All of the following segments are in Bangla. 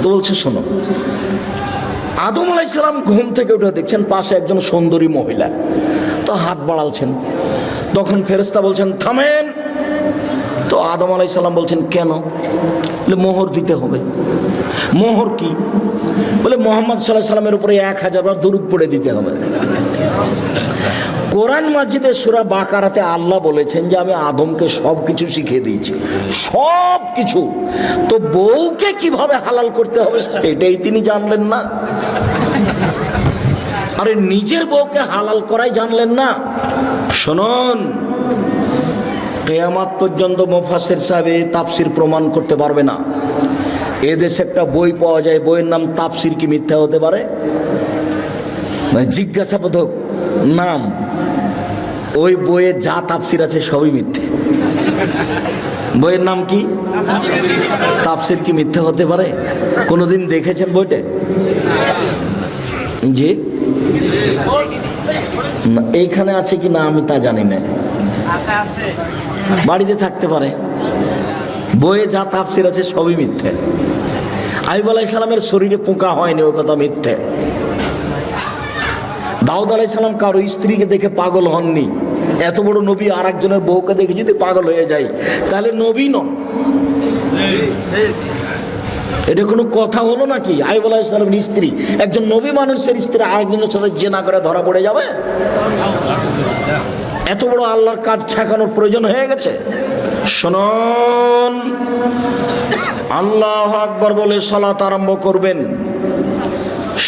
তো বলছে শোনো, আদম আলাইহিস সালাম ঘুম থেকে উঠে দেখছেন পাশে একজন সুন্দরী মহিলা, তো হাত বাড়ালছেন। তখন ফেরেশতা বলছেন থামেন। তো আদম আলাইহিস সালাম বলছেন কেন? বলে মোহর দিতে হবে। মোহর কি? বলে মুহাম্মদ সাল্লাল্লাহু আলাইহি সাল্লামের উপরে 1000 বার দরুদ পড়ে দিতে হবে। কোরআন মাজিদে সূরা বাকারাতে আল্লাহ বলেছেন যে আমি আদমকে সব কিছু শিখিয়ে দিয়েছি, সব কিছু। তো বউকে কিভাবে হালাল করতে হবে সেটাই তিনি জানলেন না? আরে নিজের বউকে হালাল করাই জানলেন না? শুনুন, কিয়ামত পর্যন্ত মুফাসসির সাহেব তাফসীর প্রমাণ করতে পারবে না। এদেশে একটা বই পাওয়া যায়, বইয়ের নাম তাফসীর কি মিথ্যা হতে পারে? জিজ্ঞাসাবোধক নাম। ওই বইয়ে যা তাফসীর আছে সবই মিথ্যে। বইয়ের নাম কি? তাফসীর কি মিথ্যা হতে পারে? কোনোদিন দেখেছেন বইটা? জি, এইখানে আছে কি না আমি তা জানি না, বাড়িতে থাকতে পারে। বইয়ে যা তাফসীর আছে সবই মিথ্যে। আইয়ুব আলাইহিস সালামের শরীরে পোকা হয়নি, ওই কথা মিথ্যে। দাউদ আলাইহিস সালাম কারো স্ত্রীকে দেখে পাগল হননি। এত বড় নবী আর একজনের বউকে দেখে যদি পাগল হয়ে যায় তাহলে নবী নন। এটা কোনো কথা হলো নাকি? আইয়ুব আলাইহিস সালামের স্ত্রী, একজন নবী মানুষের স্ত্রী আরেকজনের সাথে জিনা করে ধরা পড়ে যাবে? এত বড় আল্লাহর কাজ ঠেকানোর প্রয়োজন হয়ে গেছে? শুনুন, আল্লাহু আকবার বলে সালাত আরম্ভ করবেন।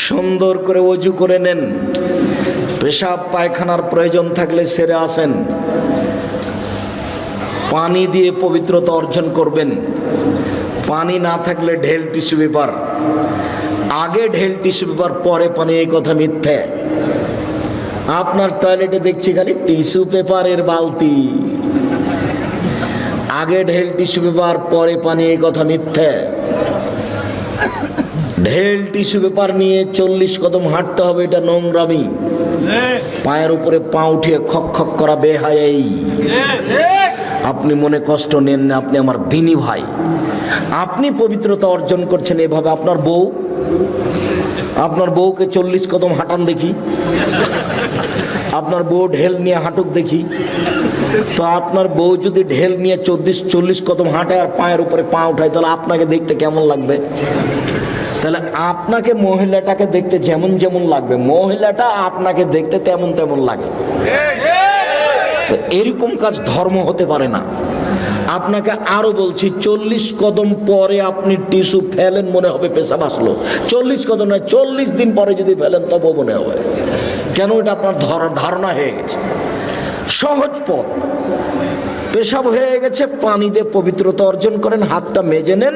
সুন্দর করে ওযু করে নেন। পেশাব পায়খানার প্রয়োজন থাকলে সেরে আসেন। পানি দিয়ে পবিত্রতা অর্জন করবেন। পানি না থাকলে ঢেল টিস্যু পেপার। আগে ঢেল টিস্যু পেপার পরে পানি, এই কথা মিথ্যে। আপনার টয়লেটে দেখছি খালি টিস্যু পেপারের বালতি। আগে ঢেল টিস্যু পেপার পরে পানি, এই কথা মিথ্যে। ঢেল টিস্যু পেপার নিয়ে 40 কদম হাঁটতে হবে, এটা নোংরামি। পায়ের উপরে পা উঠিয়ে খক খক করা বেহায়াই। আপনি মনে কষ্ট নেন না, আপনি আমার দিনী ভাই। আপনি পবিত্রতা অর্জন করছেন এভাবে। আপনার বউকে 40 কদম হাঁটান দেখি, আপনার বউ ঢেল নিয়ে হাঁটুক দেখি। তো আপনার বউ যদি ঢেল নিয়ে 40 কদম হাঁটে আর পায়ের উপরে পা উঠায়, তাহলে আপনাকে দেখতে কেমন লাগবে? তাহলে আপনাকে মহিলাটাকে দেখতে যেমন যেমন লাগবে, মহিলাটা আপনাকে দেখতে তেমন তেমন লাগে। এরকম কাজ ধর্ম হতে পারে না। আপনাকে আরো বলছি, 40 কদম পরে আপনি টিস্যু ফেলেন, মনে হবে পেশাব আসলো। 40 কদম নয়, 40 দিন পরে যদি ফেলেন তবুও মনে হবে। কেন? এটা আপনার ধারণা হয়ে গেছে। সহজ পথ। পেশাব হয়ে গেছে, পানি দিয়ে পবিত্রতা অর্জন করেন, হাতটা মেজে নেন।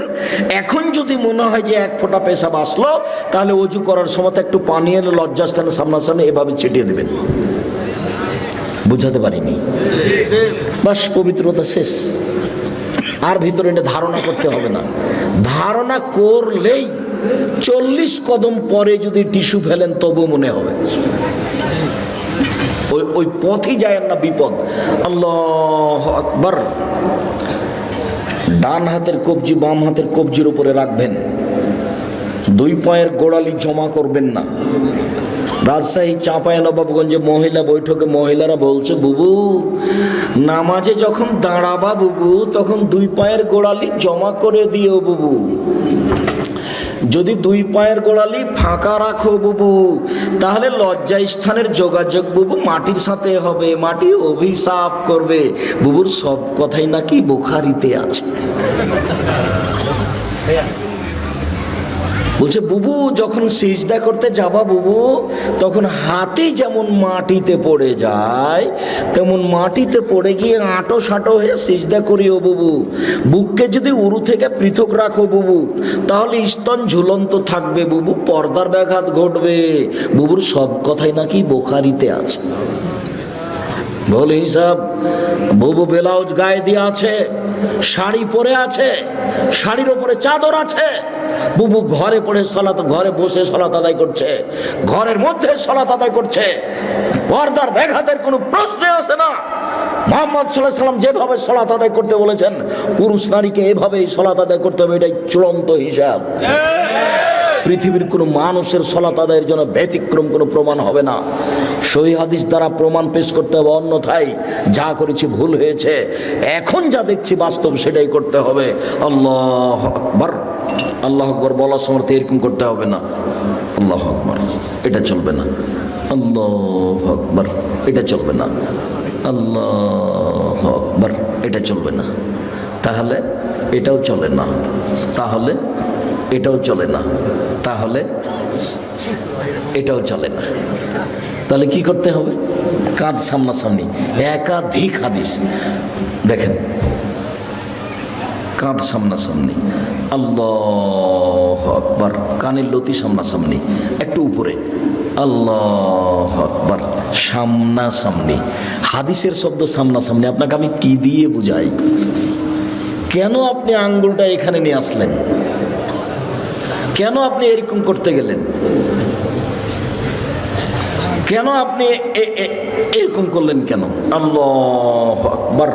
এখন যদি মনে হয় যে 1 ফোঁটা পেশাব আসলো, তাহলে ওযু করার সময় একটু পানি এলে লজ্জাস্থানে সামনাসামনি এভাবে ছিটিয়ে দেবেন। বুঝাতে পারিনি? বাস, পবিত্রতা শেষ। আর ভিতরে এটা ধারণা করতে হবে না। ধারণা করলেই 40 কদম পরে যদি টিস্যু ফেলেন তবু মনে হবে। ওই পথই যায় না, বিপদ। আল্লাহু আকবার। ডান হাতের কবজি বাম হাতের কবজির উপরে রাখবেন। 2 পায়ের গোড়ালি জমা করবেন না। রাজশাহী চাঁপাইনবাবগঞ্জে মহিলা বৈঠকে মহিলারা বলছে, বুবু নামাজে যখন দাঁড়াবা বুবু, তখন 2 পায়ের গোড়ালি জমা করে দিও বুবু। যদি 2 পায়ের গোড়ালি ফাঁকা রাখো বুবু, তাহলে লজ্জা স্থানের যোগাযোগ বুবু মাটির সাথে হবে, মাটি অভিশাপ করবে। বুবুর সব কথাই নাকি বুখারীতে আছে। বলছে বুবু যখন সিজদা করতে যাবা বুবু, তখন হাতে যেমন মাটিতে পড়ে যায়, তেমন মাটিতে পড়ে গিয়ে আঁটো সাঁটো হয়ে সিজদা করিও বুবু। বুককে যদি উরু থেকে পৃথক রাখো বুবু, তাহলে স্তন ঝুলন্ত থাকবে বুবু, পর্দার ব্যাঘাত ঘটবে। বুবুর সব কথাই নাকি বুখারীতে আছে। বলে হিসাব, বুবু ব্লাউজ গায়ে দিয়ে আছে, শাড়ি পরে আছে, শাড়ির ওপরে চাদর আছে। বুবু ঘরে পড়ে সালাত, ঘরে বসে সালাত আদায় করছে, ঘরের মধ্যে সালাত আদায় করছে। পর্দার ব্যাঘাতের কোনো প্রশ্ন আসে না। মুহাম্মদ সাল্লাল্লাহু আলাইহি ওয়াসাল্লাম যেভাবে সালাত আদায় করতে বলেছেন, পুরুষ নারীকে এভাবেই সালাত আদায় করতে হবে। এটাই চূড়ান্ত হিসাব। পৃথিবীর কোনো মানুষের সালাত আদায়ের জন্য ব্যতিক্রম কোনো প্রমাণ হবে না। সহিহ হাদিস দ্বারা প্রমাণ পেশ করতে হবে, অন্যথায় যা করেছি ভুল হয়েছে। এখন যা দেখছি বাস্তব সেটাই করতে হবে। আল্লাহু আকবার, আল্লাহু আকবার বলার সময় এরকম করতে হবে না। আল্লাহু আকবার, এটা চলবে না। আল্লাহু আকবার, এটা চলবে না। আল্লাহু আকবার, এটা চলবে না। তাহলে এটাও চলে না, তাহলে এটাও চলে না, তাহলে এটাও চলে না। তাহলে কি করতে হবে? কাঁধ সামনাসামনি, একাধিক হাদিস দেখেন, কাঁধ সামনাসামনি, আল্লাহু আকবার, কানের লতি সামনাসামনি, একটু উপরে, আল্লাহু আকবার, সামনাসামনি। হাদিসের শব্দ সামনাসামনি আপনাকে আমি কি দিয়ে বুঝাই? কেন আপনি আঙ্গুলটা এখানে নিয়ে আসলেন? কেন আপনি এরকম করতে গেলেন? কেন আপনি এরকম করলেন কেন? আল্লাহু আকবার।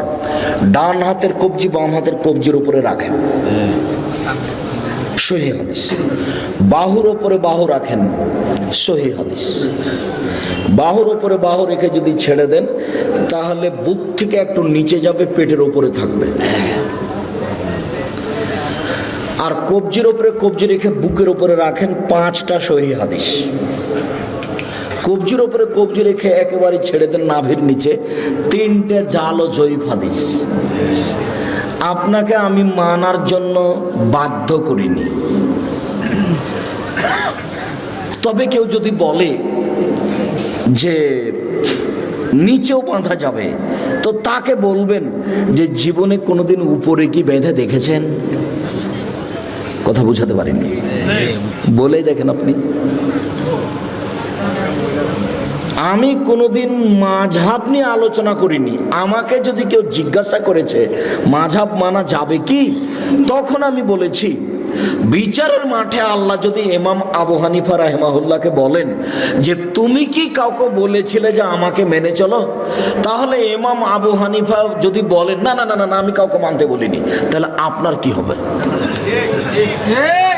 ডান হাতের কবজি বাম হাতের কবজির উপরে রাখেন, সহিহ হাদিস। বাহুর উপরে বাহু রাখেন, সহিহ হাদিস। বাহুর উপরে বাহু রেখে যদি ছেড়ে দেন তাহলে বুক থেকে একটু নিচে যাবে, পেটের উপরে থাকবে। আর কবজির উপরে কবজি রেখে বুকের উপরে রাখেন, 5টা সহিহ হাদিস। কবজির উপরে কবজি রেখে একেবারে ছেড়ে দেন নাভির নিচে, 3টে জাল ও জয়ীফ হাদিস। আপনাকে আমি মানার জন্য বাধ্য করিনি, তবে কেউ যদি বলে যে নিচেও বাঁধা যাবে তো তাকে বলবেন যে জীবনে কোনোদিন উপরে কি বেঁধে দেখেছেন? কথা বুঝাতে পারেননি, বলেই দেখেন আপনি। আমি কোনোদিন মাযহাব নিয়ে আলোচনা করিনি। আমাকে যদি কেউ জিজ্ঞাসা করেছে মাযহাব মানা যাবে কি, তখন আমি বলেছি বিচারের মাঠে আল্লাহ যদি ইমাম আবু হানিফা রাহিমাহুল্লাহকে বলেন যে তুমি কি কাউকে বলেছিলে যে আমাকে মেনে চলো, তাহলে ইমাম আবু হানিফা যদি বলেন না না না না আমি কাউকে মানতে বলিনি, তাহলে আপনার কি হবে?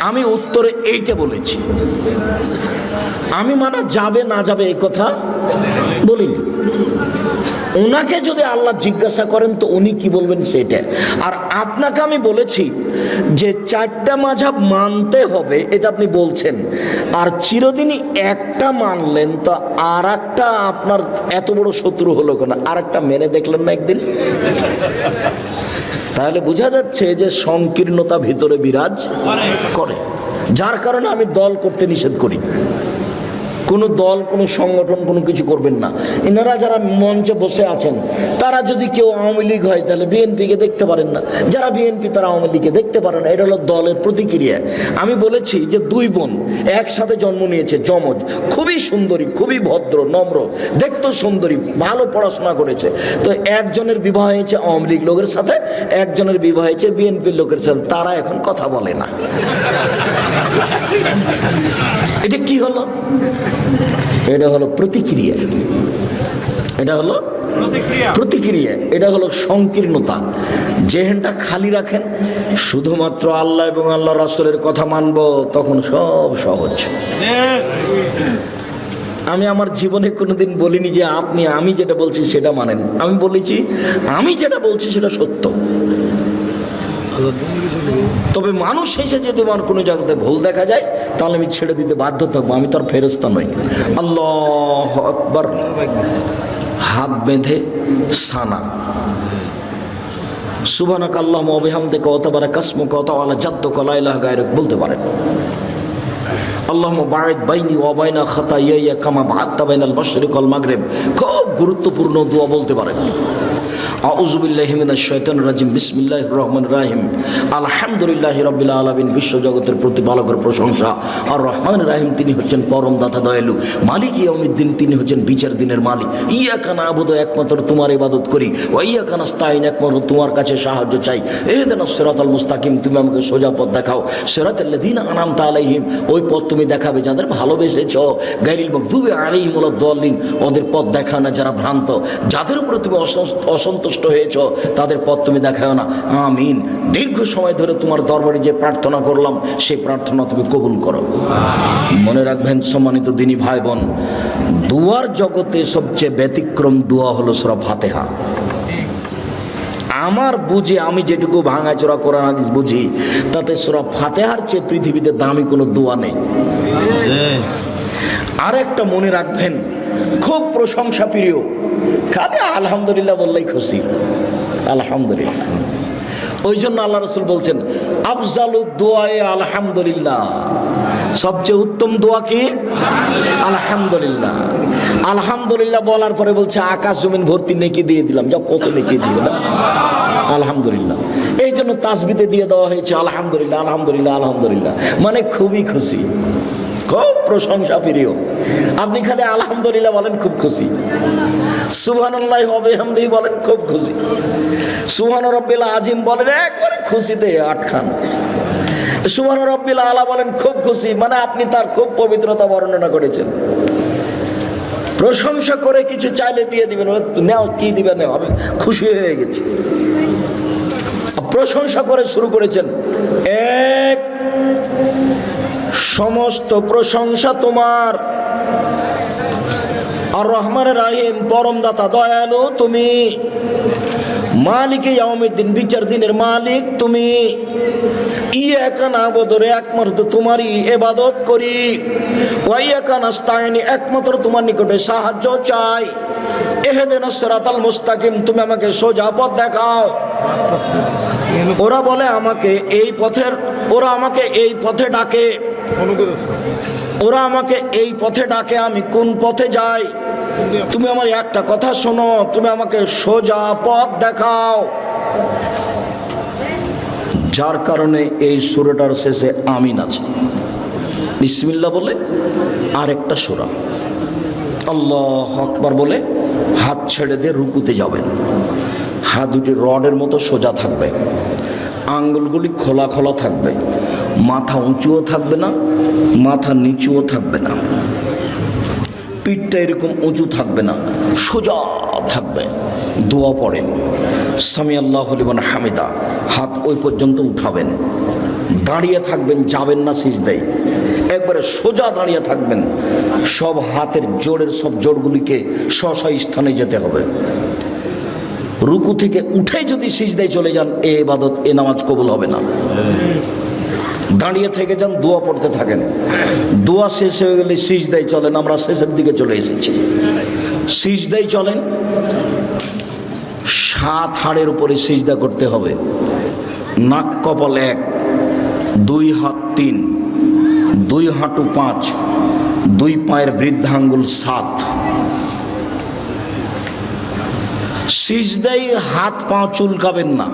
আমি উত্তরে এইটা বলেছি। আমি মানা যাবে না যাবে এই কথা বলিনি। ওনাকে যদি আল্লাহ জিজ্ঞাসা করেন তো উনি কি বলবেন সেটা। আর আপনাকে আমি বলেছি যে 4টা মাযহাব মানতে হবে, এটা আপনি বলছেন, আর চিরদিনই একটা মানলেন, তো আর একটা আপনার এত বড় শত্রু হলো কেন? আর একটা মেনে দেখলেন না একদিন? তাহলে বোঝা যাচ্ছে যে সংকীর্ণতা ভিতরে বিরাজ করে, যার কারণে আমি দল করতে নিষেধ করি। কোনো দল কোনো সংগঠন কোনো কিছু করবেন না। এনারা যারা মঞ্চে বসে আছেন তারা যদি কেউ আওয়ামী লীগ হয় তাহলে বিএনপিকে দেখতে পারেন না, যারা বিএনপি তারা আওয়ামী লীগকে দেখতে পারেন না। এটা হলো দলের প্রতিক্রিয়া। আমি বলেছি যে 2 বোন একসাথে জন্ম নিয়েছে, যমজ, খুবই সুন্দরী, খুবই ভদ্র, নম্র, দেখতেও সুন্দরী, ভালো পড়াশোনা করেছে। তো একজনের বিবাহ হয়েছে আওয়ামী লীগ লোকের সাথে, একজনের বিবাহ হয়েছে বিএনপির লোকের সাথে। তারা এখন কথা বলে না। এটা কি হলো? এটা হলো প্রতিক্রিয়া, এটা হলো প্রতিক্রিয়া, এটা হলো সংকীর্ণতা। যেহেনটা খালি রাখেন শুধুমাত্র আল্লাহ এবং আল্লাহ রাসূলের কথা মানব, তখন সব সহজ। আমি আমার জীবনে কোনোদিন বলিনি যে আপনি আমি যেটা বলছি সেটা মানেন। আমি বলেছি আমি যেটা বলছি সেটা সত্য। তবে মানুষ এসে যদি আমার কোনো জায়গাতে ভুল দেখা যায় তাহলে আমি ছেড়ে দিতে বাধ্য থাকবো, আমি তো আর ফেরেশতা নই। আল্লাহু আকবার। হাত বেঁধে সানা, সুবহানাকা আল্লাহুম্মা ওয়া বিহামদিকা ওয়া তাবারাকা ইসমুকা ওয়া তাআলা জাদ্দুকা লা ইলাহা গায়রুক বলতে পারেন। আল্লাহুম্মা বা'id বাইনি ওয়া বাইনা খাতায়ায়া কামা বা'adta বাইনাল মাশরিক ওয়াল মাগরিব, খুব গুরুত্বপূর্ণ দোয়া বলতে পারেন। আউযু বিল্লাহি মিনাশ শাইতানির রাজিম, বিসমিল্লাহির রহমানির রহিম, আলহামদুলিল্লাহি রাব্বিল আলামিন। বিশ্বজগতের প্রতিপালকের প্রশংসা। আর রহমানির রহিম, তিনি হচ্ছেন পরম দাতা দয়ালু। মালিক ইয়াউমিদ্দিন, তিনি হচ্ছেন বিচার দিনের মালিক। ইয়াকা না'বুদু, একমাত্র তোমার ইবাদত করি। ওয়া ইয়াকা নাস্তাইন, একমাত্র তোমার কাছে সাহায্য চাই। ইহদিনাস সিরাতাল মুস্তাকিম, তুমি আমাকে সোজা পথ দেখাও। সিরাতাল লাযিনা আন'আমতা আলাইহিম, ওই পথ তুমি দেখাবে যাদের ভালোবেসেছো। গায়রিল মাগদুবি আলাইহিম ওয়ালাদ-দাল্লিন, ওদের পথ দেখাও না যারা ভ্রান্ত, যাদের উপরে তুমি অসন্তোষ পথভ্রষ্ট হয়েছ তাদের পথ তুমি দেখাও না। আমিন। দীর্ঘ সময় ধরে তোমার দরবারে যে প্রার্থনা করলাম সেই প্রার্থনা তুমি কবুল করো। মনে রাখবেন সম্মানিত দিনী ভাই বোন, দুয়ার জগতে সবচেয়ে ব্যতিক্রম দোয়া হলো সূরা ফাতিহা। আমার বুঝে, আমি যেটুকু ভাঙাচোরা কোরআন হাদিস বুঝি, তাতে সূরা ফাতিহার চেয়ে পৃথিবীতে দামি কোনো দোয়া নেই। আর একটা মনে রাখবেন, খুব প্রশংসা প্রিয়, খালি আলহামদুলিল্লাহ বললেই খুশি, আলহামদুলিল্লাহ। ওই জন্য আল্লাহ রাসূল বলছেন আফজালু দুআয়ে আলহামদুলিল্লাহ, সবচেয়ে উত্তম দোয়া কি? আলহামদুলিল্লাহ। আলহামদুলিল্লাহ বলার পরে বলছে আকাশ জমিন ভর্তি নেকি দিয়ে দিলাম। যাও, কত নেকি দিয়ে না আলহামদুলিল্লাহ। এই জন্য তাসবিতে দিয়ে দেওয়া হয়েছে আলহামদুলিল্লাহ, আলহামদুলিল্লাহ, আলহামদুলিল্লাহ, মানে খুবই খুশি, খুব প্রশংসা প্রিয়। আপনি খালি আলহামদুলিল্লাহ বলেন, খুব খুশি। সুবহানাল্লাহি ওয়া বিহামদিহি বলেন, খুব খুশি। সুবহান রাব্বিল আযীম বলেন, একবারে খুশিতে আটখান। সুবহান রাব্বিল আলা বলেন, খুব খুশি, মানে আপনি তার খুব পবিত্রতা বর্ণনা করেছেন। প্রশংসা করে কিছু চাইলে দিয়ে দিবেন, নাও কি দিবেন, নাও, আমি খুশি হয়ে গেছি। প্রশংসা করে শুরু করেছেন, এক সমস্ত প্রশংসা তোমার, আর রহমান রাহিম পরম দাতা দয়ালু তুমি, মালিক ইয়াউমিদ্দিন বিচার দিনের মালিক তুমি, ইয়াকা নাবুদু একমাত্র তোমারই ইবাদত করি, ওয়া ইয়াকা নাস্তাইন একমাত্র তোমার নিকটে সাহায্য চাই, ইহদিনাস সিরাতাল মুস্তাকিম তুমি আমাকে সোজা পথ দেখাও। ওরা বলে আমাকে এই পথের, ওরা আমাকে এই পথে ডাকে, ওরা আমাকে এই পথে ডাকে, আমি কোন পথে যাই? তুমি আমার একটা কথা শোনো, তুমি আমাকে সোজা পথ দেখাও। যার কারণে এই সূরাটার শেষে আমিন আছে, বিসমিল্লাহ বলে আরেকটা সূরা, আল্লাহু আকবার বলে হাত ছেড়ে দিয়ে রুকুতে যাবেন। হাত দুটি রডের মতো সোজা থাকবে, আঙ্গুলগুলি খোলা খোলা থাকবে, মাথা উঁচুও থাকবে না, মাথা নিচুও থাকবে না, পিঠটা এরকম উঁচু থাকবে না, সোজা থাকবে। দোয়া পড়েন, সামি আল্লাহু লিমান হামিদা, হাত ওই পর্যন্ত উঠাবেন, দাঁড়িয়ে থাকবেন, যাবেন না সিজদায়, একবারে সোজা দাঁড়িয়ে থাকবেন। সব হাতের জোড়ের সব জোড়গুলিকে স্ব স্থানে যেতে হবে। রুকু থেকে উঠেই যদি সিজদায় চলে যান, এ ইবাদত, এ নামাজ কবুল হবে না। দাঁড়িয়ে থেকে যান, দোয়া পড়তে থাকেন, দোয়া শেষ হয়ে গেলে সিজদায় চলেন। আমরা শেষের দিকে চলে এসেছি, সিজদায় চলেন। 7 হাড়ের উপরে সিজদা করতে হবে, নাক কপাল 1, 2 হাত 3, 2 হাঁটু 5, 2 পায়ের বৃদ্ধাঙ্গুল 7। সিজদায় হাত পা চুলকাবেন না।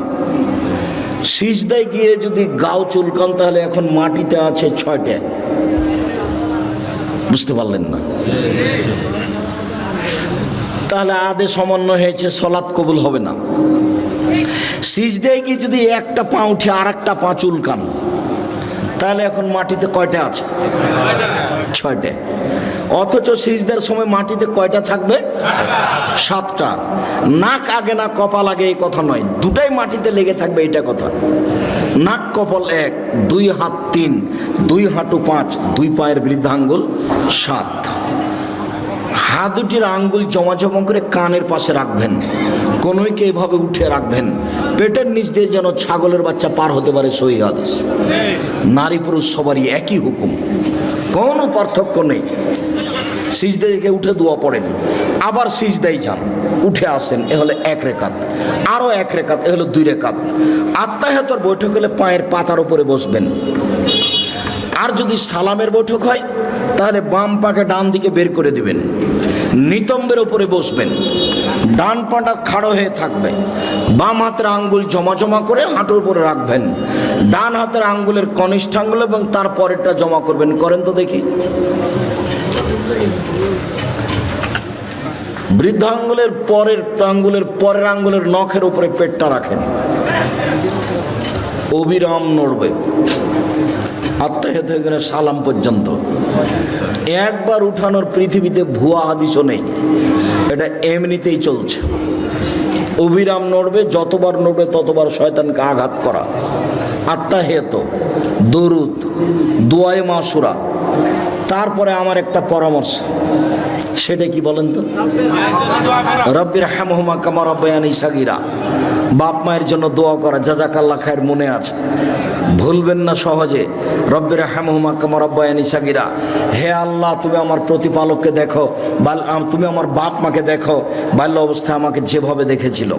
সিজদায় গিয়ে যদি গাও চুলকান, তাহলে এখন মাটিতে আছে 6টে। বুঝতে পারলেন না? তাহলে আদে সমন্বয় হয়েছে, সলাৎ কবুল হবে না। সিজদায় গিয়ে যদি একটা পা উঠে আর একটা পা চুলকান, তাহলে এখন মাটিতে কয়টা আছে? 6টে। অথচ সিজদার সময় মাটিতে কয়টা থাকবে? 7টা। নাক আগে না কপাল আগে এই কথা নয়, দুটাই মাটিতে লেগে থাকবে, এটা কথা। নাক কপাল 1, 2 হাত 3, 2 হাঁটু 5, 2 পায়ের বৃদ্ধাঙ্গুল 7। হাত দুটির আঙ্গুল জমা জমা করে কানের পাশে রাখবেন, কোনোইকে এভাবে উঠে রাখবেন, পেটের নিচ দিয়ে যেন ছাগলের বাচ্চা পার হতে পারে, সহিহ হাদিস। নারী পুরুষ সবারই একই হুকুম, কোনো পার্থক্য নেই। সিজদায় থেকে উঠে দোয়া পড়েন, আবার সিজদায় যান, উঠে আসেন, এ হলো 1 রেকাত, আরও 1 রেকাত, এ হলো 2 রেকাত। আত্তাহিয়াতুর বৈঠক হলে পায়ের পাতার উপরে বসবেন। আর যদি সালামের বৈঠক হয়, তাহলে বাম পাকে ডান দিকে বের করে দিবেন, নিতম্বের উপরে বসবেন, ডান পাটা খাড়ো হয়ে থাকবে, বাম হাতের আঙ্গুল জমা জমা করে হাঁটুর উপরে রাখবেন, ডান হাতের আঙ্গুলের কনিষ্ঠ আঙ্গুল এবং তার পরেরটা জমা করবেন। করেন তো দেখি। বৃদ্ধ আঙ্গুলের পরের আঙ্গুলের নখের উপরে পেটটা রাখেন, অবিরাম নড়বে আত্তাহিয়াত হয়ে গেলে সালাম পর্যন্ত। একবার উঠানোর পৃথিবীতে ভুয়া হাদিসও নেই, এটা এমনিতেই চলছে। অবিরাম নড়বে, যতবার নড়বে ততবার শয়তানকে আঘাত করা। আত্তাহিয়াত, দরুদ, দুআয়ে মাসুরা। তারপরে আমার একটা পরামর্শ, সেটা কি বলেন তো? রব্বির হামহুমা কামা রাব্বায়ানি সাগীরা। বাপ মায়ের জন্য দোয়া করা, জাযাকাল্লাহ খায়ের, মনে আছে, ভুলবেন না সহজে। রব্বির হামহুমা কামা রাব্বায়ানি সাগীরা। হে আল্লাহ, তুমি আমার প্রতিপালককে দেখো, তুমি আমার বাপ মাকে দেখো বাল্য অবস্থায় আমাকে যেভাবে দেখেছিল।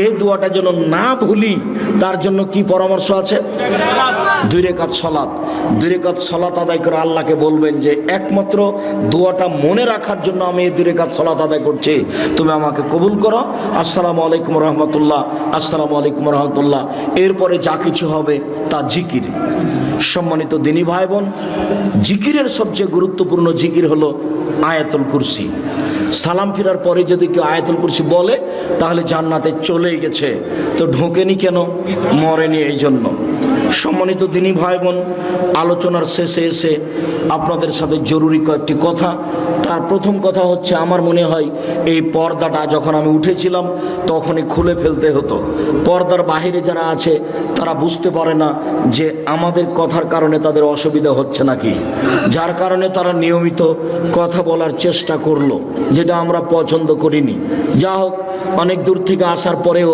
এই দোয়াটা যেন না ভুলি, তার জন্য কি পরামর্শ আছে? 2 রাকাত সালাত। 2 রাকাত সালাত আদায় করে আল্লাহকে বলবেন যে একমাত্র দোয়াটা মনে রাখার জন্য আমি এই 2 রাকাত সালাত আদায় করছি, তুমি আমাকে কবুল করো। আসসালামু আলাইকুম রহমতুল্লাহ, আসসালামু আলাইকুম রহমতুল্লাহ। এরপরে যা কিছু হবে তা জিকির। সম্মানিত দিনী ভাই বোন, জিকিরের সবচেয়ে গুরুত্বপূর্ণ জিকির হলো আয়াতুল কুরসি। সালাম ফেরার পরে যদি কেউ আয়াতুল কুরসি বলে তাহলে জান্নাতে চলে গেছে। তো ঢোকেনি কেন? মরেনি এই জন্য। সম্মানিত দিনী ভাই বোন, আলোচনার শেষে এসে আপনাদের সাথে জরুরি কয়েকটি কথা। তার প্রথম কথা হচ্ছে, আমার মনে হয় এই পর্দাটা যখন আমি উঠেছিলাম তখনই খুলে ফেলতে হতো। পর্দার বাহিরে যারা আছে তারা বুঝতে পারে না যে আমাদের কথার কারণে তাদের অসুবিধা হচ্ছে নাকি, যার কারণে তারা নিয়মিত কথা বলার চেষ্টা করলো, যেটা আমরা পছন্দ করিনি। যা হোক, অনেক দূর থেকে আসার পরেও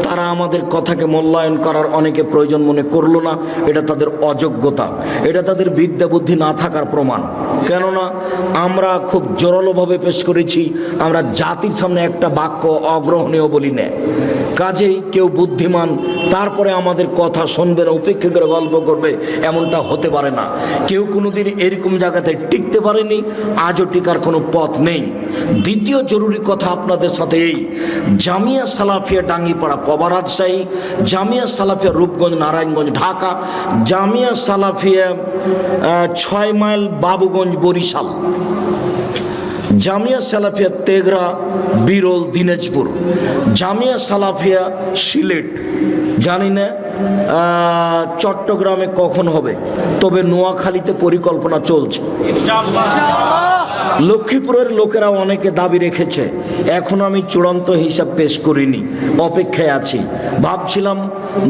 তারা আমাদের কথাকে মূল্যায়ন করার অনেকে প্রয়োজন মনে করলো না। এটা তাদের অযোগ্যতা, এটা তাদের বিদ্যা বুদ্ধি না থাকার প্রমাণ। কেননা আমরা খুব জোরালোভাবে পেশ করেছি, আমরা জাতির সামনে একটা বাক্য অগ্রহণীয় বলি না। কাজেই কেউ বুদ্ধিমান তারপরে আমাদের কথা শুনবে না, উপেক্ষা করে গল্প করবে, এমনটা হতে পারে না। কেউ কোনোদিন এরকম জায়গাতে টিকতে পারেনি, আজও টিকার কোনো পথ নেই। দ্বিতীয় জরুরি কথা আপনাদের সাথে এই, জামিয়া সালাফিয়া ডাঙ্গিপাড়া পবা রাজশাহী, জামিয়া সালাফিয়া রূপগঞ্জ নারায়ণগঞ্জ ঢাকা, জামিয়া সালাফিয়া 6 মাইল বাবুগঞ্জ বরিশাল, জামিয়া সালাফিয়া তেঘরা বিরল দিনাজপুর, জামিয়া সালাফিয়া সিলেট, জানি না চট্টগ্রামে কখন হবে, তবে নোয়াখালীতে পরিকল্পনা চলছে। লক্ষ্মীপুরের লোকেরা অনেকে দাবি রেখেছে, এখন আমি চূড়ান্ত হিসাব পেশ করিনি, অপেক্ষায় আছি। ভাবছিলাম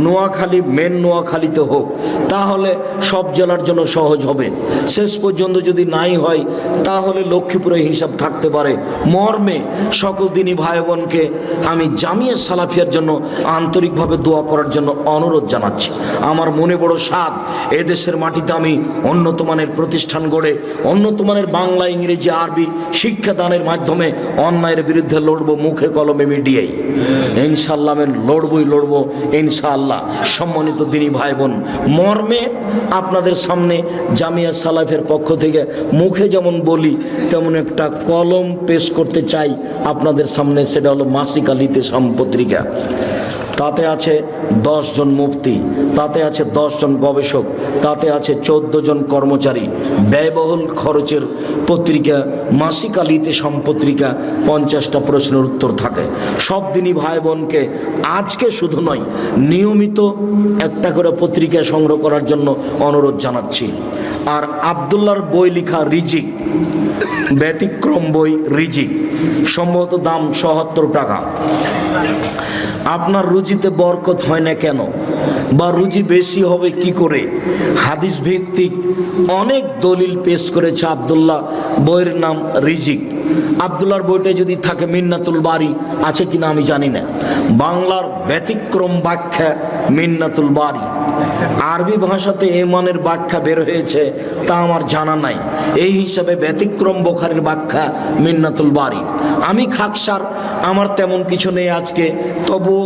নোয়াখালী, মেন নোয়াখালীতে হোক, তাহলে সব জেলার জন্য সহজ হবে। শেষ পর্যন্ত যদি নাই হয় তাহলে লক্ষ্মীপুরে হিসাব থাকতে পারে। মর্মে সকল দিনী ভাই বোনকে আমি জামিয়া সালাফিয়ার জন্য আন্তরিকভাবে দোয়া করার জন্য অনুরোধ জানাচ্ছি। আমার মনে বড় সাধ, এদেশের মাটিতে আমি উন্নত মানের প্রতিষ্ঠান গড়ে উন্নত মানের বাংলা, ইংরেজি, আরবি শিক্ষাদানের মাধ্যমে অন্যায়ের বিরুদ্ধে লড়বো, মুখে কলমে মিডিয়ায় ইনশাআল্লাহ আমি লড়বো ইনশাআল্লাহ। সম্মানিত দিনী ভাই বোন, মর্মে আপনাদের সামনে জামিয়া সালাফের পক্ষ থেকে মুখে যেমন বলি তেমন একটা কলম পেশ করতে চাই আপনাদের সামনে। সেটা হলো মাসিক আলিতে পত্রিকা। তাতে আছে 10 জন মুফতি, তাতে আছে 10 জন গবেষক, তাতে আছে 14 জন কর্মচারী। ব্যয়বহুল খরচের পত্রিকা, মাসিক আলিতে পত্রিকা, 50টা প্রশ্নের উত্তর থাকে। সব দিনই ভাই বোনকে আজকে শুধু নয়, নিয়মিত একটা করে পত্রিকা সংগ্রহ করার জন্য অনুরোধ জানাচ্ছি। আর আবদুল্লাহর বই লেখা রিজিক, ব্যতিক্রম বই রিজিক, সম্ভবত দাম 77 টাকা। আপনার রুজিতে বরকত হয় না কেন, বা রুজি বেশি হবে কি করে? হাদিস ভিত্তিক অনেক দলিল পেশ করেছে আবদুল্লাহ, বইয়ের নাম রিজিক। আবদুল্লাহর বইটা যদি থাকে মিন্নাতুল বারি, আছে কিনা আমি জানি না। বাংলার ব্যতিক্রম ব্যাখ্যা মিন্নাতুল বারি, আরবি ভাষাতে এমানের ব্যাখ্যা বের হয়েছে তা আমার জানা নাই। এই হিসাবে ব্যতিক্রম বুখারীর ব্যাখ্যা মিন্নাতুল বারি। আমি খাকসার, আমার তেমন কিছু নেই আজকে, তবু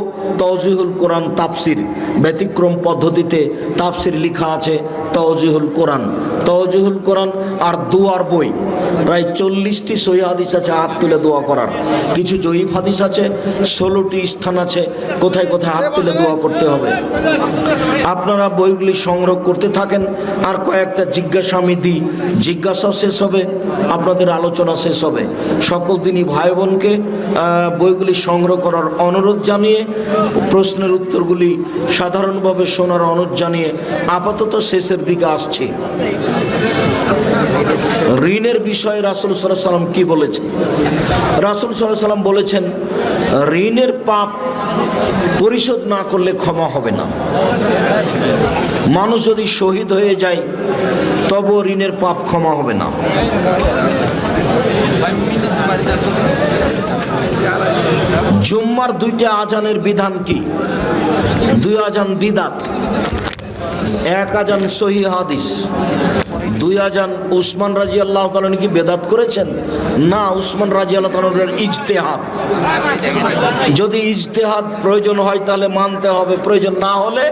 তাওজিহুল কোরআন তাফসির, ব্যতিক্রম পদ্ধতিতে তাফসির লেখা আছে তাওজিহুল কোরআন। তাওজিহুল কোরআন আর দুয়ার বই, প্রায় 40টি সহিহ হাদিস আছে হাত তুলে দোয়া করার, কিছু জয়ীফ হাদিস আছে, 16টি স্থান আছে কোথায় কোথায় হাত তুলে দোয়া করতে হবে। আপনারা বইগুলি সংগ্রহ করতে থাকেন, আর কয়েকটা জিজ্ঞাসা আমি দিই, জিজ্ঞাসাও শেষ হবে, আপনাদের আলোচনা শেষ হবে। সকল দিনই ভাই বোনকে বইগুলি সংগ্রহ করার অনুরোধ জানিয়ে, প্রশ্নের উত্তরগুলি সাধারণভাবে শোনার অনুরোধ জানিয়ে আপাতত শেষের দিকে আসছি। ঋণের বিষয়ে রাসূল সাল্লাল্লাহু আলাইহি ওয়াসাল্লাম কি বলেছেন? রাসূল সাল্লাল্লাহু আলাইহি ওয়াসাল্লাম বলেছেন, ঋণের পাপ পরিশোধ না করলে ক্ষমা হবে না। মানুষ যদি শহীদ হয়ে যায় তবুও ঋণের পাপ ক্ষমা হবে না। জুম্মার 2টা আজানের বিধান কি? 2 আজান বিদাত, 1 আজান সহি হাদিস। 2 আজান উসমান রাদিয়াল্লাহু তাআলা কি বেদাত করেছেন? না, উসমান রাদিয়াল্লাহু তাআলার ইজতিহাদ। যদি ইজতিহাদ প্রয়োজন হয় তাহলে মানতে হবে, প্রয়োজন না হলে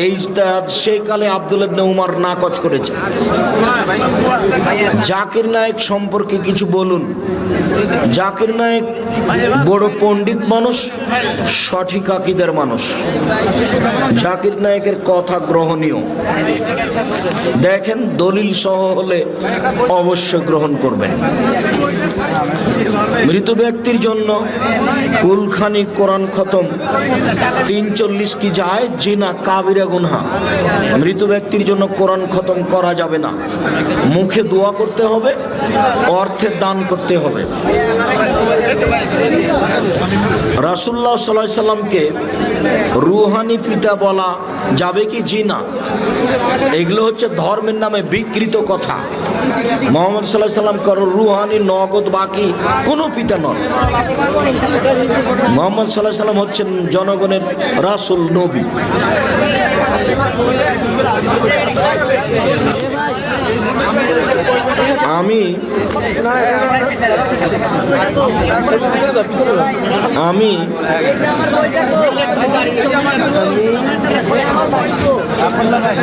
এই ইজতিহাদ সেই কালে আব্দুল্লাহ ইবনে উমর নাকচ করেছে। জাকির নায়েক সম্পর্কে কিছু বলুন। জাকির নায়েক বড় পণ্ডিত মানুষ, সঠিক আকীদার মানুষ। জাকির নায়েকের কথা গ্রহণীয়। দেখেন দলিল সহ হলে অবশ্যই গ্রহণ করবেন। মৃত ব্যক্তির জন্য কুলখানি, কোরআন খতম, 340 কি যায় জিনা কাবিরা গুনহা। মৃত ব্যক্তির জন্য কোরআন খতম করা যাবে না। মুখে দোয়া করতে হবে, অর্থের দান করতে হবে। রাসূলুল্লাহ সাল্লাল্লাহু আলাইহি সাল্লামকে রুহানি পিতা বলা যাবে কি? জি না। এগুলো হচ্ছে ধর্মের নামে বিকৃত কথা। মুহাম্মদ সাল্লাল্লাহু আলাইহি সাল্লাম কারো রুহানি, নগদ, বাকি কোনো পিতা নন। মুহাম্মদ সাল্লাল্লাহু আলাইহি সাল্লাম হচ্ছেন জনগণের রাসূল, নবী। আমি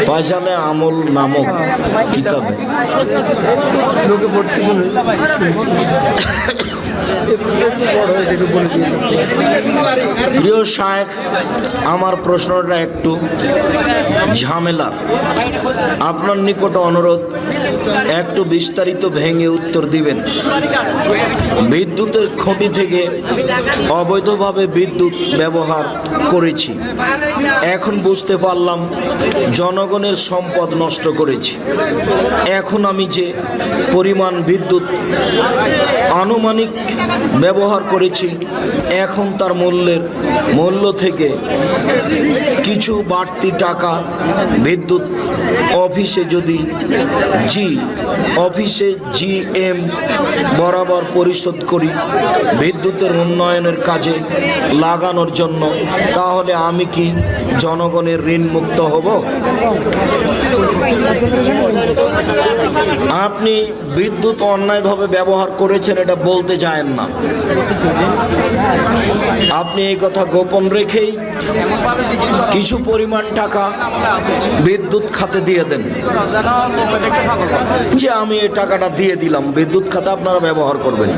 পায়জালে আমল নামক কিতাবে প্রিয় শায়েখ, আমার প্রশ্নটা একটু ঝামেলার। আপনার নিকট অনুরোধ, একটু বিস্তারিত ভেঙে উত্তর দিবেন। বিদ্যুতের খুঁটি থেকে অবৈধভাবে বিদ্যুৎ ব্যবহার করেছি, এখন বুঝতে পারলাম জনগণের সম্পদ নষ্ট করেছি। এখন আমি যে পরিমাণ বিদ্যুৎ আনুমানিক ব্যবহার করেছি, এখন তার মূল্য থেকে কিছু বাড়তি টাকা বিদ্যুৎ অফিসে জিএম বরাবর পরিশোধ করি বিদ্যুতের উন্নয়নের কাজে লাগানোর জন্য, তাহলে আমি কি জনগণের ঋণ মুক্ত হব? আপনি বিদ্যুৎ অন্যায়ভাবে ব্যবহার করেছেন এটা বলতে চান না। আপনি এই কথা গোপন রেখেই কিছু পরিমাণ টাকা বিদ্যুৎ খাতে দিয়ে দেন, যে আমি এই টাকাটা দিয়ে দিলাম, বিদ্যুৎ খাতে আপনারা ব্যবহার করবেন।